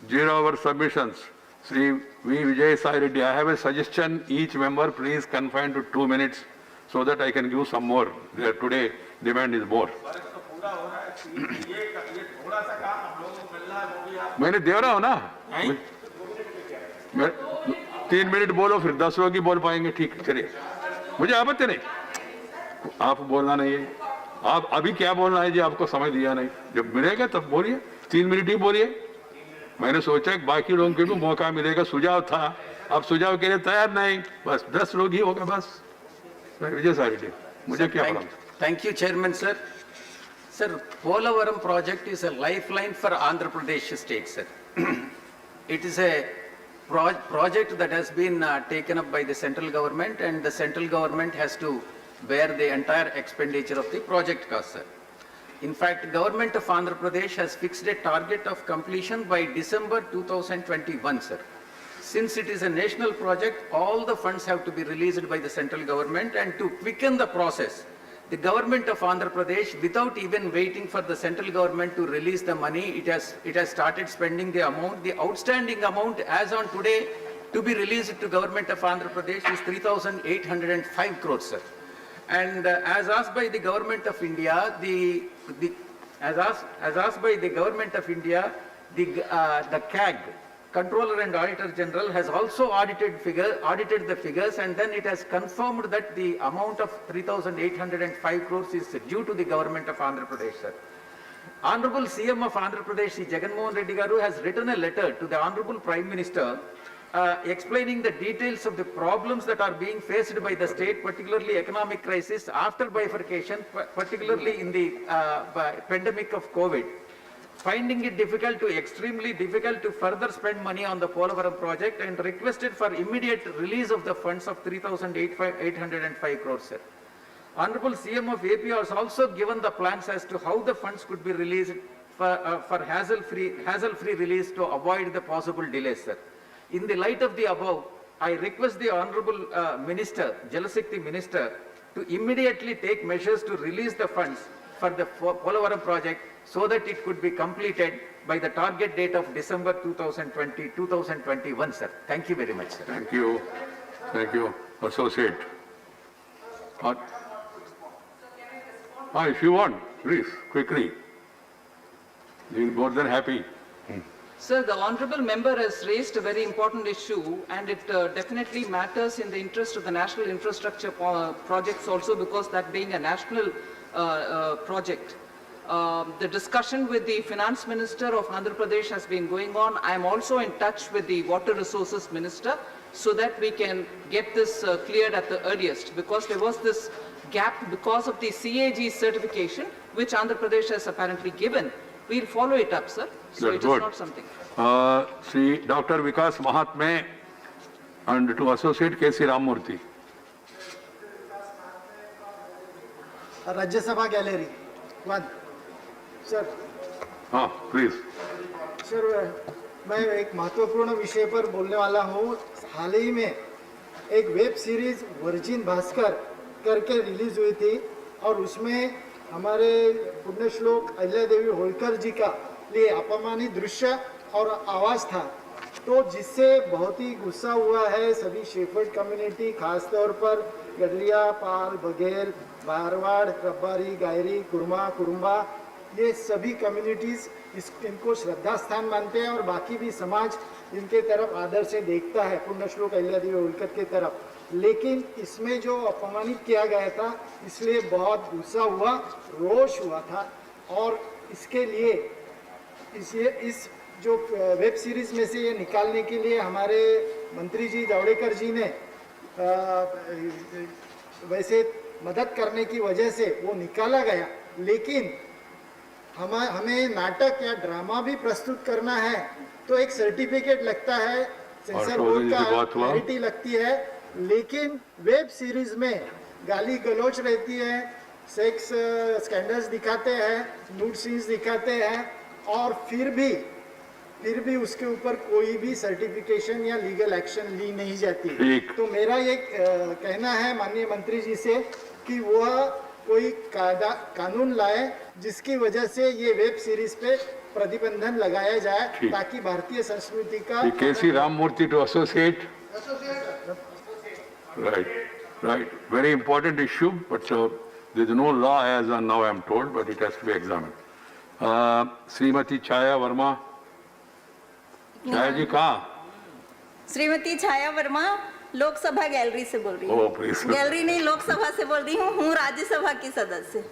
zero our submissions. Sri V. Vijay Sai Reddy, I have a suggestion. Each member please confine to 2 minutes so that I can give some more. Today demand is more. मैंने दे रहा हूँ ना, 3 minute बोलो फिर 10 लोग ही बोल पाएंगे, ठीक चलिए, मुझे आपत्ति नहीं, आप बोलना नहीं है, आप अभी क्या बोलना है जी, आपको समझ दिया नहीं, जब मिलेगा तब बोलिए, 3 मिनट ही बोलिए। मैंने सोचा कि बाकी लोगों को भी मौका मिलेगा, सुझाव था, अब सुझाव के लिए तैयार नहीं, बस 10 लोग ही होगा बस। विजय साई रेड्डी, मुझे क्या पता। Thank you, Chairman, sir. Sir, Polavaram project is a lifeline for Andhra Pradesh state, sir. It is a project that has been taken up by the central government, and the central government has to bear the entire expenditure of the project cost, sir. In fact, government of Andhra Pradesh has fixed a target of completion by December 2021, sir. Since it is a national project, all the funds have to be released by the central government, and to quicken the process, the government of Andhra Pradesh, without even waiting for the central government to release the money, it has started spending the amount. The outstanding amount as on today to be released to government of Andhra Pradesh is 3,805 crores, sir. And as asked by the government of India, as asked by the government of India, the CAG, Controller and Auditor General, has also audited the figures, and then it has confirmed that the amount of 3,805 crores is due to the government of Andhra Pradesh, sir. Honorable CM of Andhra Pradesh, Shri Jagan Mohan Reddy Garu, has written a letter to the Honorable Prime Minister explaining the details of the problems that are being faced by the state, particularly economic crisis after bifurcation, particularly in the pandemic of COVID. Finding it extremely difficult to further spend money on the Polavaram project, and requested for immediate release of the funds of 3,805 crores, sir. Honorable CM of AP has also given the plans as to how the funds could be released for hassle-free release to avoid the possible delays, sir. In the light of the above, I request the Honorable Minister, Jal Shakti Minister, to immediately take measures to release the funds for the Polavaram project so that it could be completed by the target date of December 2021, sir. Thank you very much, sir. Thank you. Thank you. Associate. If you want, please, quickly. We'll be more than happy. Sir, the honourable member has raised a very important issue, and it definitely matters in the interest of the national infrastructure projects also, because that being a national project. The discussion with the Finance Minister of Andhra Pradesh has been going on. I am also in touch with the Water Resources Minister so that we can get this cleared at the earliest, because there was this gap because of the CAG certification, which Andhra Pradesh has apparently given. We'll follow it up, sir. So That's it good. is not something. Sri Dr. Vikas Mahatme and to Associate K.C. Ramurthy. Rajya Sabha Gallery, 1. Sir please sir, मैं एक महत्वपूर्ण विषय पर बोलने वाला हूँ। हाल ही में एक वेब सीरीज वर्जिन भास्कर करके रिलीज हुई थी, और उसमें हमारे पुण्य श्लोक अहिल्या देवी होलकर जी का लिए अपमानित दृश्य और आवाज़ था, तो जिससे बहुत ही गुस्सा हुआ है सभी शेफर्ड कम्युनिटी, खासतौर पर गडलिया, पाल, बघेल, मारवाड़, रब्बारी, गायरी, कुरमा, कुरुम्बा, ये सभी कम्युनिटीज़ इनको श्रद्धा स्थान मानते हैं, और बाकी भी समाज इनके तरफ आदर से देखता है, पुण्य श्लोक अहिल्या देवी होलकर के तरफ। लेकिन इसमें जो अपमानित किया गया था, इसलिए बहुत गुस्सा हुआ, रोष हुआ था, और इसके लिए इस जो वेब सीरीज़ में से ये निकालने के लिए हमारे मंत्री जी जावड़ेकर जी ने वैसे मदद करने की वजह से वो निकाला गया। लेकिन हमें नाटक या ड्रामा भी प्रस्तुत करना है तो एक सर्टिफिकेट लगता है, सेंसर बोर्ड का अथॉरिटी लगती है, लेकिन वेब सीरीज में गाली गलौच रहती है, सेक्स स्कैंडल्स दिखाते हैं, न्यूड सीन्स दिखाते हैं, और फिर भी उसके ऊपर कोई भी सर्टिफिकेशन या लीगल एक्शन ली नहीं जाती। तो मेरा ये कहना है माननीय मंत्री जी से कि वह कोई कानून लाए जिसकी वजह से ये वेब सीरीज पे प्रतिबंधन लगाया जाए ठीक। ताकि भारतीय संस्कृति का KC Ramamurthy to associate. Right. Very important issue, but there is no law as on now I am told, but it has to be examined. Srimati Chaya Verma. Chaya ji कहाँ? श्रीमती छाया Verma Lok Sabha gallery से बोल रही हूँ। Oh, please. गैलरी नहीं, लोकसभा से बोल रही हूँ राज्यसभा की सदस्य।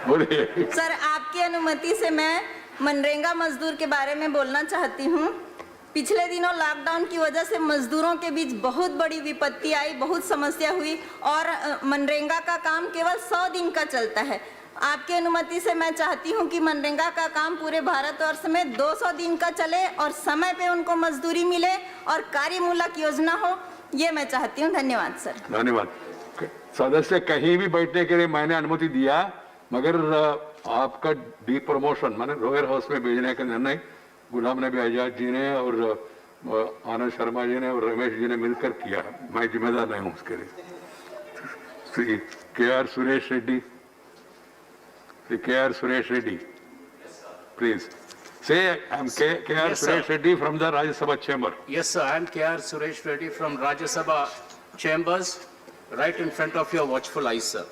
बोलिए. सर, आपकी अनुमति से मैं मनरेगा मजदूर के बारे में बोलना चाहती हूँ। पिछले दिनों लॉकडाउन की वजह से मजदूरों के बीच बहुत बड़ी विपत्ति आई, बहुत समस्या हुई और मनरेगा का काम केवल 100 दिन का चलता है। आपकी अनुमति से मैं चाहती हूं कि मनरेगा का काम पूरे भारतवर्ष में 200 दिन का चले और समय पे उनको मजदूरी मिले और कार्यमूलक योजना हो, ये मैं चाहती हूं। धन्यवाद सर। धन्यवाद. सदस्य कहीं भी बैठने के लिए मैंने अनुमति दिया, मगर आपका डी प्रमोशन माने लोअर हाउस में भेजने का निर्णय गुलाम नबी आजाद जी ने और आनंद शर्मा जी ने और रमेश जी ने मिलकर किया. मैं जिम्मेदार नहीं हूँ उसके लिए. Shri KR. Suresh Reddy. K.R. Suresh Reddy, please. Say, I'm K.R. Yes, Suresh sir. Reddy from the Rajya Sabha chamber. Yes, sir. I am K.R. Suresh Reddy from Rajya Sabha chambers, right in front of your watchful eyes, sir.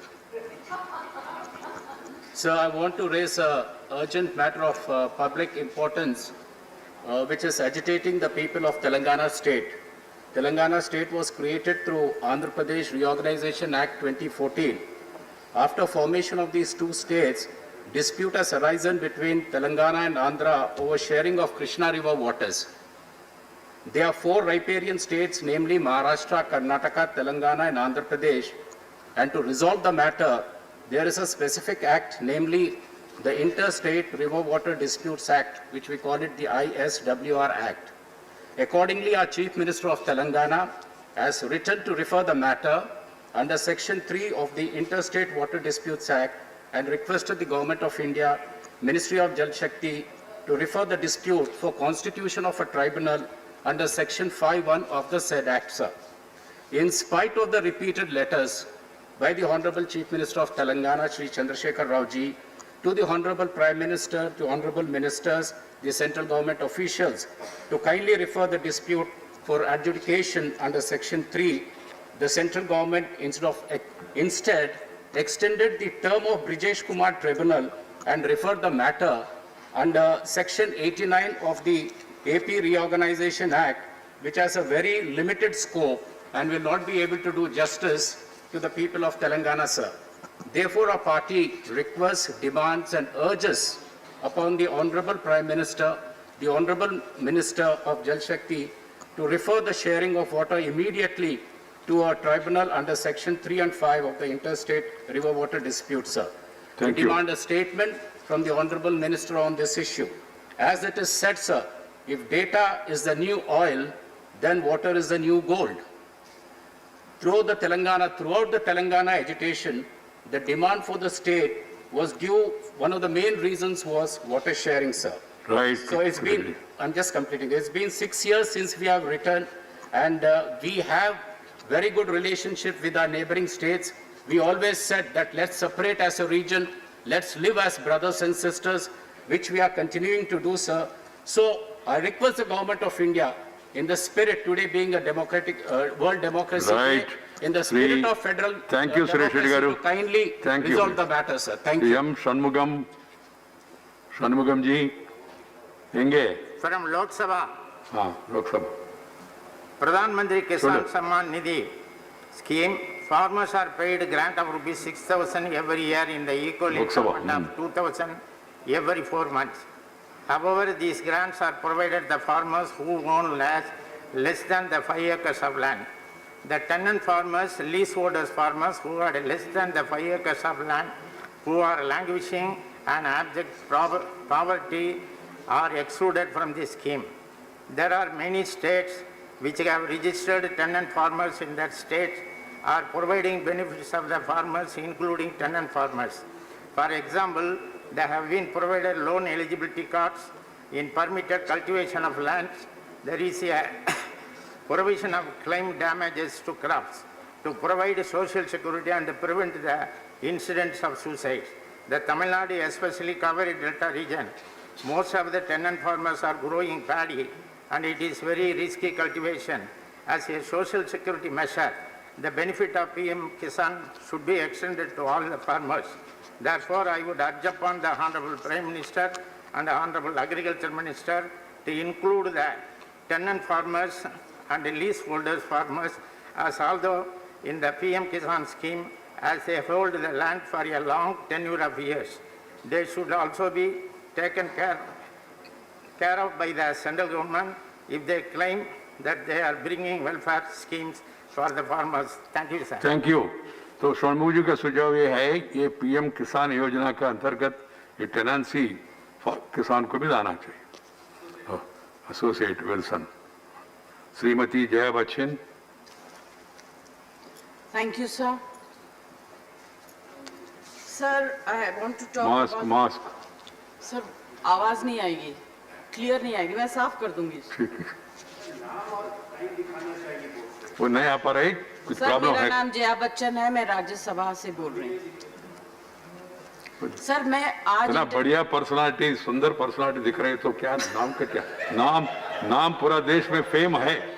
Sir, I want to raise a urgent matter of public importance, which is agitating the people of Telangana state. Telangana state was created through Andhra Pradesh Reorganization Act 2014. After formation of these two states, dispute has arisen between Telangana and Andhra over sharing of Krishna River waters. There are 4 riparian states, namely Maharashtra, Karnataka, Telangana and Andhra Pradesh. And to resolve the matter, there is a specific act, namely the Interstate River Water Disputes Act, which we call it the ISWR Act. Accordingly, our Chief Minister of Telangana has written to refer the matter under Section 3 of the Interstate Water Disputes Act and requested the Government of India, Ministry of Jal Shakti, to refer the dispute for constitution of a tribunal under Section 5(1) of the said Act, sir. In spite of the repeated letters by the Honorable Chief Minister of Telangana, Shri Chandrasekhar Rao ji, to the Honorable Prime Minister, to Honorable Ministers, the central government officials, to kindly refer the dispute for adjudication under Section 3, the central government instead extended the term of Brijesh Kumar Tribunal and referred the matter under Section 89 of the AP Reorganization Act, which has a very limited scope and will not be able to do justice to the people of Telangana, sir. Therefore, our party requests, demands and urges upon the Honorable Prime Minister, the Honorable Minister of Jal Shakti, to refer the sharing of water immediately to a tribunal under Section 3 and 5 of the Interstate River Water Dispute, sir. Thank we you. demand a statement from the Honorable Minister on this issue. As it is said, sir, if data is the new oil, then water is the new gold. Throughout the Telangana agitation, the demand for the state was due, one of the main reasons was water sharing, sir. Right. So it's been, I'm just completing, it's been 6 years since we have returned and we have very good relationship with our neighboring states. We always said that let's separate as a region, let's live as brothers and sisters, which we are continuing to do, sir. So I request the Government of India, in the spirit today being a democratic, World Democracy Right. Day, in the spirit Three. of federal Thank you, Suresh Reddy democracy, garu. to kindly Thank you. resolve the matter, sir. Thank you. M. Shanmugam ji, Enge. From Lok Sabha, Lok Sabha. Pradhan Mantri Kisan Sure. Samman Nidhi scheme, farmers are paid grant of rupees 6,000 every year in the equal Lok Sabha, increment of 2,000 every 4 months. However, these grants are provided the farmers who own less than the 5 acres of land. The tenant farmers, leaseholders farmers who had less than the 5 acres of land, who are languishing and abject poverty are excluded from this scheme. There are many states which have registered tenant farmers in that state are providing benefits of the farmers, including tenant farmers. For example, there have been provided loan eligibility cards in permitted cultivation of lands. There is a provision of claim damages to crops to provide social security and prevent the incidents of suicide. The Tamil Nadu, especially Kaveri Delta region, most of the tenant farmers are growing paddy and it is very risky cultivation. As a social security measure, the benefit of PM Kisan should be extended to all the farmers. Therefore, I would urge upon the Honorable Prime Minister and the Honorable Agriculture Minister to include the tenant farmers and the leaseholders farmers, as although in the PM Kisan scheme, as they hold the land for a long tenure of years, they should also be taken care of by the central government if they claim that they are bringing welfare schemes for the farmers. Thank you, sir. Thank you. तो शर्मू जी का सुझाव ये है कि ये PM किसान योजना के अंतर्गत ये टेनेंसी किसान को भी लाना चाहिए। Associate Wilson, Shrimati Jaya Bachchan. Thank you, sir. Sir, I want to talk mask about... mask Sir, आवाज नहीं आएगी, क्लियर नहीं आएगी, मैं साफ कर दूंगी। ठीक है, वो नहीं आ पा रही, कुछ सर, प्रॉब्लम मेरा है? नाम जया बच्चन है, मैं राज्यसभा से बोल रही हूँ। सर, मैं आज इतना बढ़िया पर्सनालिटी, सुंदर पर्सनालिटी दिख रही है, तो क्या नाम का क्या नाम पूरा देश में फेम है।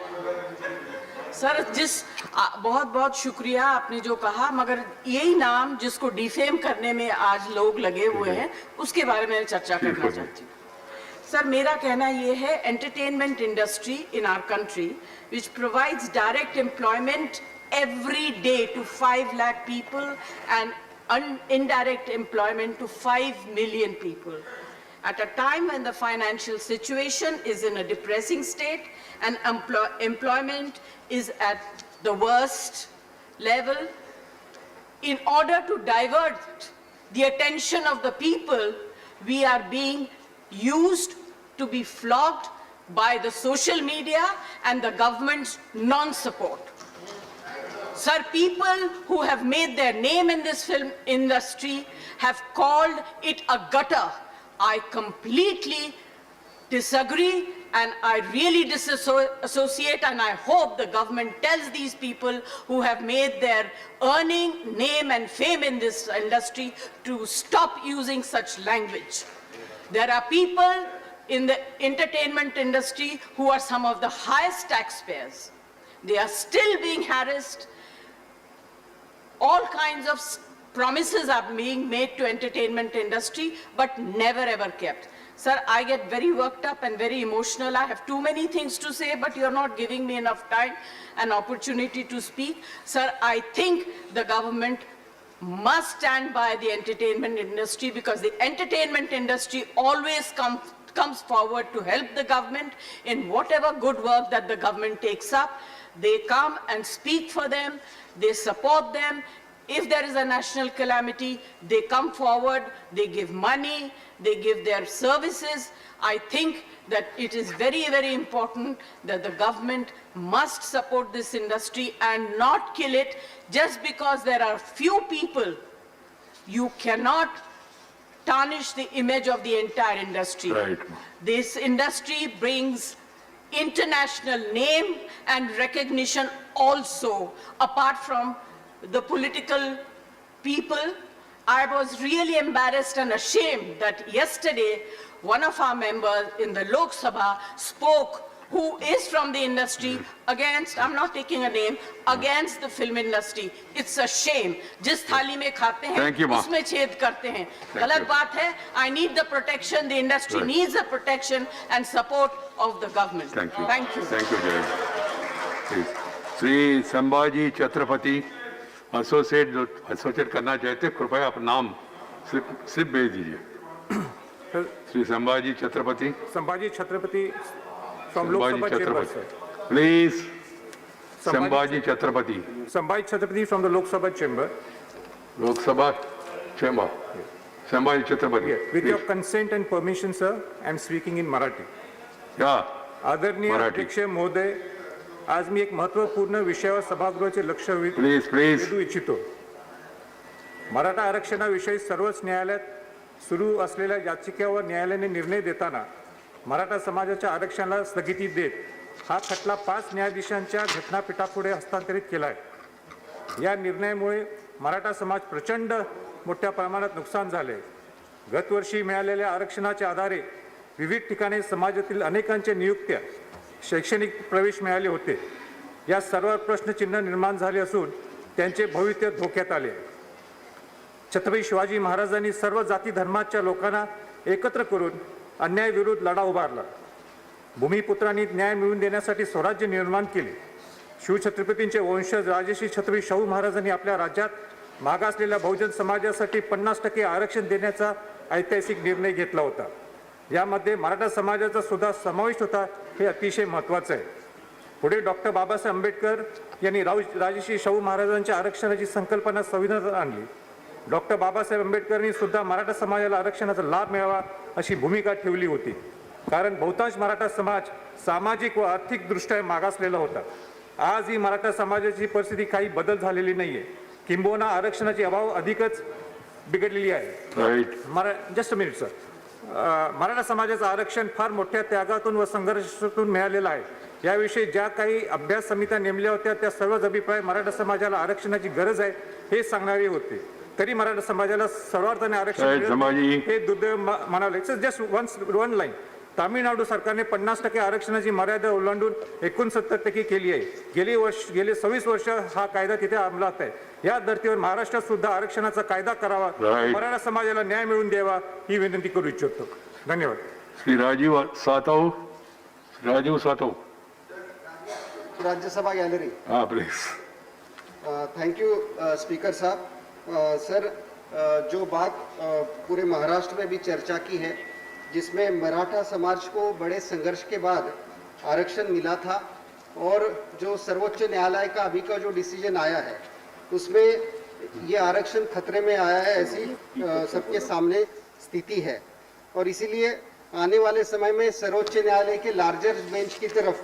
सर, बहुत बहुत शुक्रिया आपने जो कहा, मगर यही नाम जिसको डिफेम करने में आज लोग लगे हुए हैं, उसके बारे में चर्चा करना चाहती हूँ। सर, मेरा कहना ये है, entertainment industry in our country which provides direct employment every day to 5 lakh people and indirect employment to 5 million people. At a time when the financial situation is in a depressing state and employment is at the worst level, in order to divert the attention of the people, we are being used to be flogged by the social media and the government's non-support. Sir, people who have made their name in this film industry have called it a gutter. I completely disagree and I really disassociate, and I hope the government tells these people who have made their earning, name and fame in this industry to stop using such language. There are people in the entertainment industry who are some of the highest taxpayers. They are still being harassed. All kinds of promises are being made to entertainment industry, but never ever kept. Sir, I get very worked up and very emotional. I have too many things to say, but you're not giving me enough time and opportunity to speak. Sir, I think the government must stand by the entertainment industry, because the entertainment industry always comes forward to help the government in whatever good work that the government takes up. They come and speak for them, they support them. If there is a national calamity, they come forward, they give money, they give their services. I think that it is very, very important that the government must support this industry and not kill it just because there are few people. You cannot tarnish the image of the entire industry. Right. This industry brings international name and recognition also, apart from the political people. I was really embarrassed and ashamed that yesterday one of our members in the Lok Sabha spoke, who is from the industry, against, I'm not taking a name, against the film industry. It's a shame. जिस थाली में खाते हैं, Thank you, ma'am. उसमें छेद करते हैं. you. गलत बात है. I need the protection. The industry Right. needs the protection and support of the government. Thank you. Thank you. Thank you, Jay. Please. Shri Sambhaji Chhatrapati, associate करना चाहते, कृपया अपना नाम स्लिप भेज दीजिए। Shri Sambhaji Chhatrapati, from Lok Sabha chamber, sir. Please. Sambhaji Chhatrapati, Sambhaji Chhatrapati from the Lok Sabha chamber. Lok Sabha chamber, Sambhaji Chhatrapati. With your consent and permission, sir, I am speaking in Marathi. क्या आदरणीय मराठी. अध्यक्ष महोदय, आज मी एक महत्त्वपूर्ण विषयावर सभागृहाचे लक्ष प्लीज प्लीज वेधू इच्छितो. मराठा आरक्षणाविषयी सर्वोच्च न्यायालयात सुरू असलेल्या याचिकेवर न्यायालयाने निर्णय देताना मराठा समाजाच्या आरक्षणाला स्थगिती देत हा खटला 5 न्यायाधीशांच्या घटनापीठापुढे हस्तांतरित केला आहे. या निर्णयामुळे मराठा समाज प्रचंड मोठ्या प्रमाणात नुकसान झाले. गतवर्षी मिळालेल्या आरक्षणाच्या आधारे विविध ठिकाणी समाजातील अनेकांच्या नियुक्त्या, शैक्षणिक प्रवेश मिळाले होते. या सर्व प्रश्नचिन्ह निर्माण झाले असून त्यांचे भविष्य धोक्यात आले. छत्रपती शिवाजी महाराजांनी सर्व जाती धर्माच्या लोकांना एकत्र करून अन्यायाविरुद्ध लढा उभारला. भूमिपुत्रांनी न्याय मिळवून देण्यासाठी स्वराज्य निर्माण केले. शिवछत्रपतींचे वंशज राजर्षी छत्रपती शाहू महाराजांनी आपल्या राज्यात मागासलेल्या बहुजन समाजासाठी 50% आरक्षण देण्याचा ऐतिहासिक निर्णय घेतला होता. यामध्ये मराठा समाजाचा सुद्धा समावेश होता. हे अतिशय महत्त्वाचं आहे. पुढे डॉक्टर बाबासाहेब आंबेडकर यांनी राजर्षी शाहू महाराजांच्या आरक्षणाची संकल्पना संविधानात आणली. डॉक्टर बाबासाहेब आंबेडकरांनी सुद्धा मराठा समाजाला आरक्षणाचा लाभ मिळावा अशी भूमिका ठेवली होती. कारण बहुतांश मराठा समाज सामाजिक व आर्थिकदृष्ट्या मागासलेला होता. आजही मराठा समाजाची परिस्थिती काही बदल झालेली नाही आहे. किंबहुना आरक्षणाची अभाव अधिकच बिघडलेली आहे. Just a minute sir. Maratha समाजाचं आरक्षण फार मोठ्या त्यागातून व संघर्षातून मिळालेलं आहे. याविषयी ज्या काही अभ्यास समित्या नेमल्या होत्या त्या सर्वच अभिप्राय मराठा समाजाला आरक्षणाची गरज आहे हे सांगणारे होते. तरी मराठा समाजाला सर्वार्थाने आरक्षण हे दुर्दैव म्हणाले. Just one line. तामिळनाडू सरकारने 50% आरक्षणाची मर्यादा ओलांडून 69% केली आहे. गेले 26 वर्ष हा कायदा तिथे अंमलात आहे. या धर्तीवर महाराष्ट्रात सुद्धा आरक्षणाचा कायदा करावा, मराठा समाजाला न्याय मिळवून द्यावा ही विनंती करू इच्छितो. धन्यवाद. श्री राजीव सातव. राज्यसभा गैलरी. हाँ प्लीज. थैंक यू स्पीकर साहब. सर, जो बात पूरे महाराष्ट्र में भी चर्चा की है, जिसमें मराठा समाज को बड़े संघर्ष के बाद आरक्षण मिला था और जो सर्वोच्च न्यायालय का अभी का जो डिसीजन आया है उसमें ये आरक्षण खतरे में आया है, ऐसी सबके सामने स्थिति है. और इसीलिए आने वाले समय में सर्वोच्च न्यायालय के लार्जर बेंच की तरफ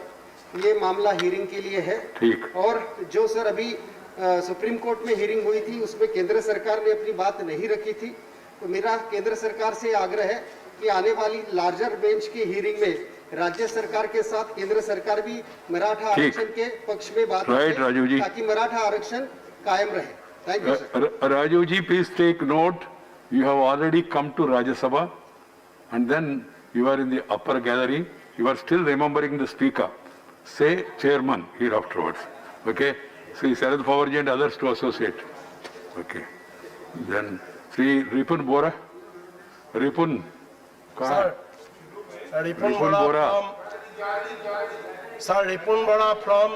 ये मामला हियरिंग के लिए है. ठीक. और जो सर अभी सुप्रीम कोर्ट में हियरिंग हुई थी उसमें केंद्र सरकार ने अपनी बात नहीं रखी थी. तो मेरा केंद्र सरकार से आग्रह है कि आने वाली लार्जर बेंच की हियरिंग में राज्य सरकार के साथ केंद्र सरकार भी मराठा आरक्षण के पक्ष में बात करे ताकि मराठा आरक्षण कायम रहे. Thank you sir. Rajiv ji, please take note. You have already come to Rajya Sabha and then you are in the upper gallery. You are still remembering the speaker. Say chairman here afterwards. Okay. Sri Sharad Pawarji and others to associate. Okay. Then Sri Ripun Bora. Ripun. Sir, Ripun Bora from. Sir, Ripun Bora from.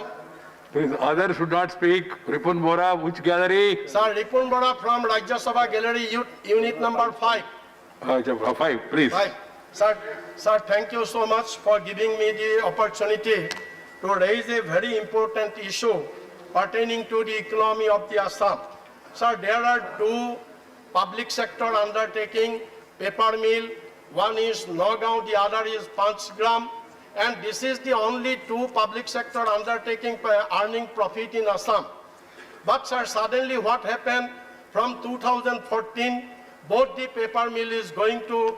Please, others should not speak. Ripun Bora, which gallery? Sir, Ripun Bora from Rajya Sabha Gallery, unit number 5. 5, please. 5. Sir, thank you so much for giving me the opportunity to raise a very important issue pertaining to the economy of the Assam. Sir, there are two public sector undertaking paper mill. One is Nagaon, the other is Panchgram. And this is the only two public sector undertaking earning profit in Assam. But sir, suddenly what happened from 2014, both the paper mill is going to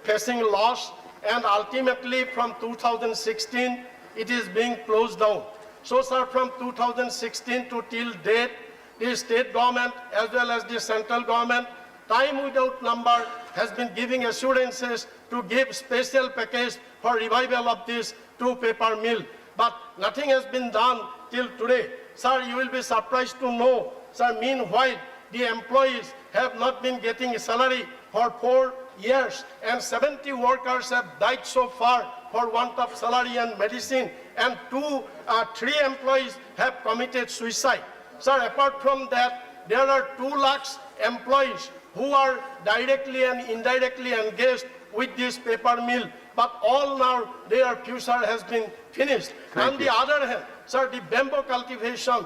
facing loss, and ultimately from 2016, it is being closed down. So sir, from 2016 to till date, the state government as well as the central government, time without number, has been giving assurances to give special package for revival of this two paper mill. But nothing has been done till today. Sir, you will be surprised to know, sir, meanwhile, the employees have not been getting a salary for 4 years, and 70 workers have died so far for want of salary and medicine, and 3 employees have committed suicide. Sir, apart from that, there are 2 lakhs employees who are directly and indirectly engaged with this paper mill, but all now their future has been finished. On the other hand, sir, the bamboo cultivation,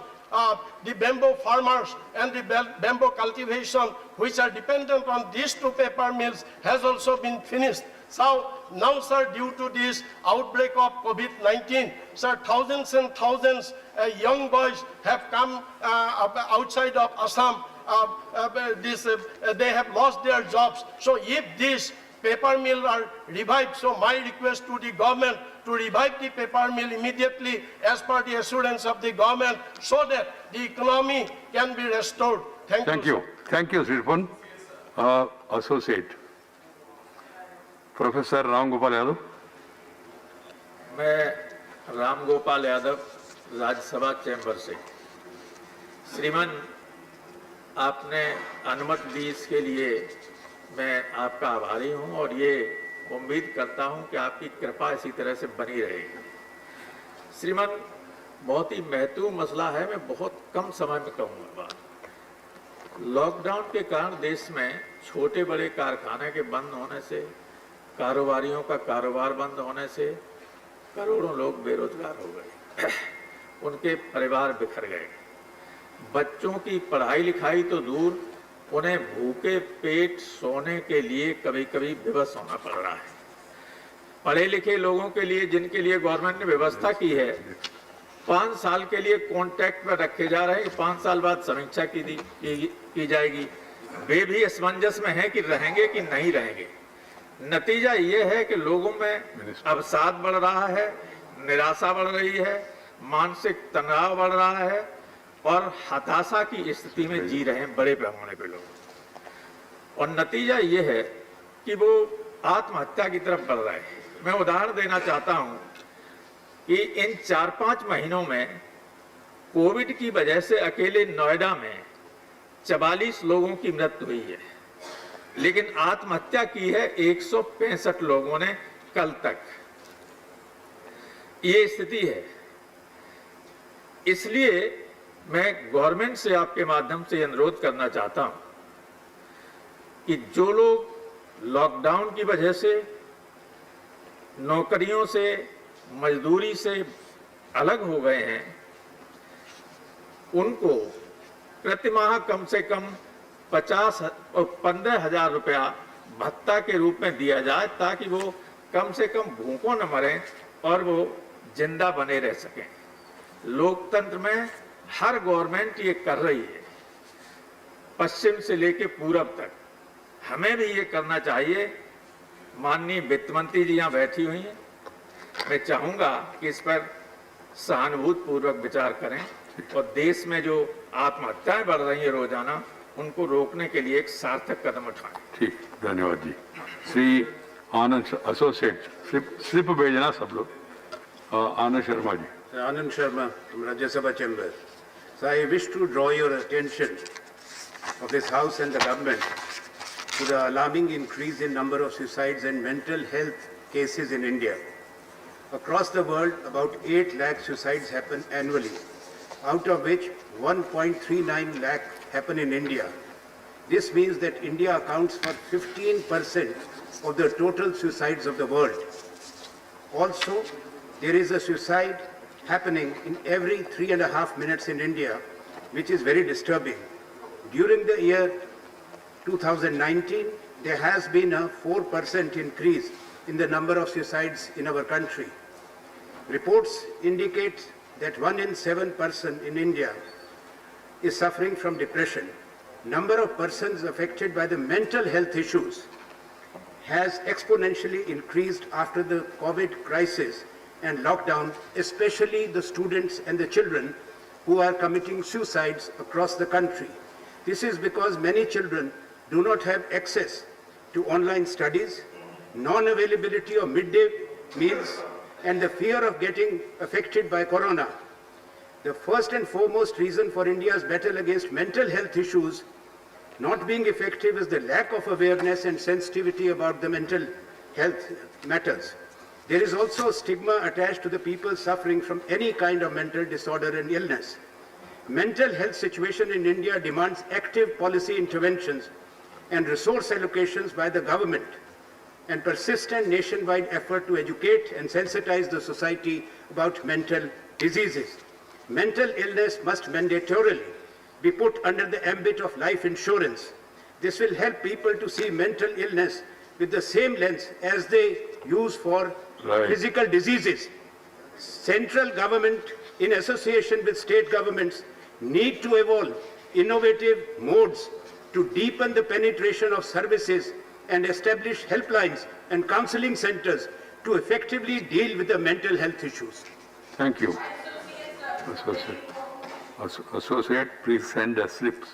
the bamboo farmers and the bamboo cultivation which are dependent on these two paper mills has also been finished. So now, sir, due to this outbreak of COVID-19, sir, thousands and thousands young boys have come outside of Assam. They have lost their jobs. So if this paper mill are revived, so my request to the government to revive the paper mill immediately as per the assurance of the government, so that the economy can be restored. Thank you. Thank you, Sri Ripun. Associate professor Ram Gopal Yadav. मैं Ram Gopal Yadav Rajya Sabha chamber से। श्रीमान, आपने अनुमति दी इसके लिए मैं आपका आभारी हूं और ये उम्मीद करता हूं कि आपकी कृपा इसी तरह से बनी रहेगी। श्रीमान, बहुत ही महत्वपूर्ण मसला है, मैं बहुत कम समय में कहूँगा। लॉकडाउन के कारण देश में छोटे बड़े कारखाने के बंद होने से, कारोबारियों का कारोबार बंद होने से करोड़ों लोग बेरोजगार हो गए, उनके परिवार बिखर गए। बच्चों की पढ़ाई लिखाई तो दूर, उन्हें भूखे पेट सोने के लिए कभी कभी विवश होना पड़ रहा है। पढ़े लिखे लोगों के लिए, जिनके लिए गवर्नमेंट ने व्यवस्था की है, 5 साल के लिए कॉन्ट्रैक्ट में रखे जा रहे हैं, 5 साल बाद समीक्षा की जाएगी। वे भी असमंजस में हैं कि रहेंगे कि नहीं रहेंगे। नतीजा ये है कि लोगों में अवसाद बढ़ रहा है, निराशा बढ़ रही है, मानसिक तनाव बढ़ रहा है और हताशा की स्थिति में जी रहे हैं बड़े पैमाने पे लोग। और नतीजा ये है कि वो आत्महत्या की तरफ बढ़ रहे हैं। मैं उदाहरण देना चाहता हूं कि इन 4-5 महीनों में कोविड की वजह से अकेले नोएडा में 44 लोगों की मृत्यु हुई है, लेकिन आत्महत्या की है 165 लोगों ने कल तक। ये स्थिति है। इसलिए मैं गवर्नमेंट से आपके माध्यम से अनुरोध करना चाहता हूं कि जो लोग लॉकडाउन की वजह से नौकरियों से, मजदूरी से अलग हो गए हैं, उनको प्रति माह कम से कम 50 और 15,000 रुपया भत्ता के रूप में दिया जाए, ताकि वो कम से कम भूखों न मरें और वो जिंदा बने रह सकें। लोकतंत्र में हर गवर्नमेंट ये कर रही है, पश्चिम से लेके पूरब तक। हमें भी ये करना चाहिए। माननीय वित्त मंत्री जी यहाँ बैठी हुई हैं, मैं चाहूंगा कि इस पर सहानुभूति पूर्वक विचार करें और देश में जो आत्महत्याएं बढ़ रही है रोजाना, उनको रोकने के लिए एक सार्थक कदम उठाएं। ठीक, धन्यवाद जी। श्री आनंद एसोसिएट, स्लिप भेजना सब लोग। Anand Sharma ji. Anand Sharma from Rajya Sabha Chamber. So I wish to draw your attention of this House and the government to the alarming increase in number of suicides and mental health cases in India. Across the world, about 8 lakh suicides happen annually, out of which 1.39 lakh happen in India. This means that India accounts for 15% of the total suicides of the world. Also, there is a suicide happening in every 3.5 minutes in India, which is very disturbing. During the year 2019, there has been a 4% increase in the number of suicides in our country. Reports indicate that 1 in 7 person in India is suffering from depression. Number of persons affected by the mental health issues has exponentially increased after the COVID crisis and lockdown, especially the students and the children who are committing suicides across the country. This is because many children do not have access to online studies, non-availability of midday meals, and the fear of getting affected by corona. The first and foremost reason for India's battle against mental health issues not being effective is the lack of awareness and sensitivity about the mental health matters. There is also stigma attached to the people suffering from any kind of mental disorder and illness. Mental health situation in India demands active policy interventions and resource allocations by the government and persistent nationwide effort to educate and sensitize the society about mental diseases. Mental illness must mandatorily be put under the ambit of life insurance. This will help people to see mental illness with the same lens as they use for physical diseases. Central government, in association with state governments, need to evolve innovative modes to deepen the penetration of services and establish helplines and counseling centers to effectively deal with the mental health issues. Thank you. Associate, please send the slips.